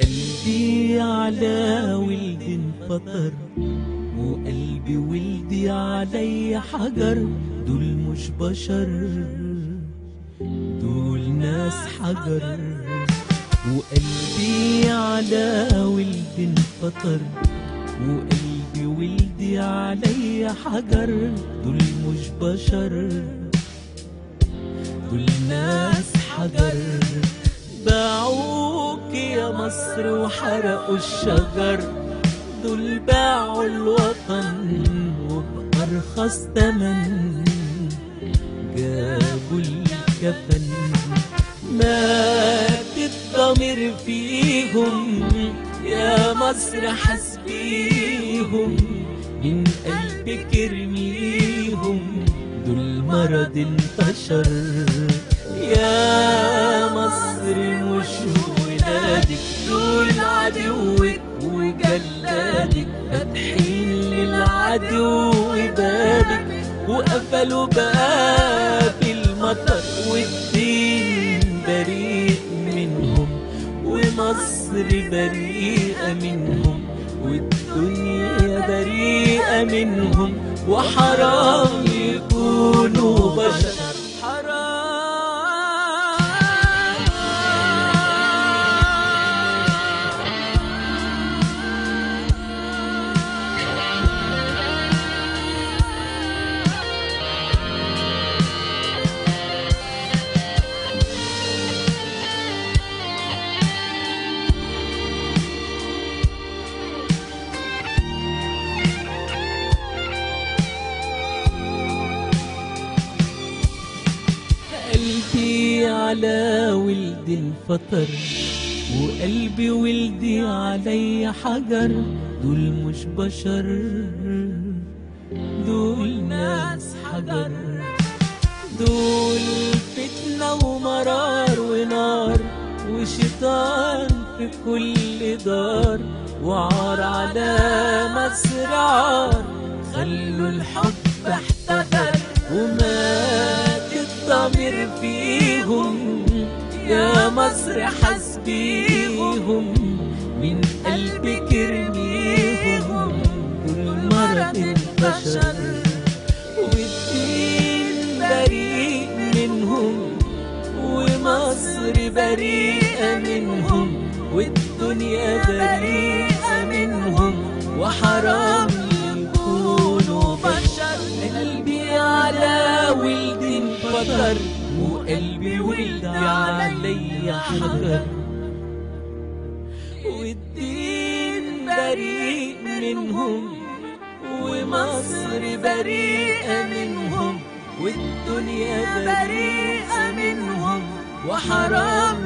قلبي على ولد انفطر وقلبي ولدي علي حجر، دول مش بشر، دول ناس حجر. وقلبي على ولد انفطر وقلبي ولدي علي حجر، دول مش بشر، دول ناس حجر. باعوك يا مصر وحرقوا الشجر، دول باعوا الوطن وبأرخص تمن جابوا الكفن. مات الضمير فيهم يا مصر حسبيهم، من قلبك ارميهم، دول مرض انتشر. يا مصر مش ولادك دول عدوك وجلادك، فاتحين للعدو بابك وقفلوا باب المطر، والدين بريء منهم ومصر بريئة منهم والدنيا بريئة منهم، وحرام يكونوا بشر. قلبي على ولد انفطر وقلبي ولدي علي حجر، دول مش بشر، دول ناس حجر. دول فتنة ومرار ونار وشيطان في كل دار، وعار على مصر عار، خلوا الحب احتضر. ومات الضمير فيهم يا مصر حسبيهم، من قلبك ارميهم، دول مرض انتشر. والدين بريء منهم ومصر بريئة منهم والدنيا بريئة منهم، وحرام يكونوا بشر. قلبي على ولد انفطر وقلبي ولد علي حجر، والدين بريء منهم ومصر بريئة منهم والدنيا بريئة منهم، وحرام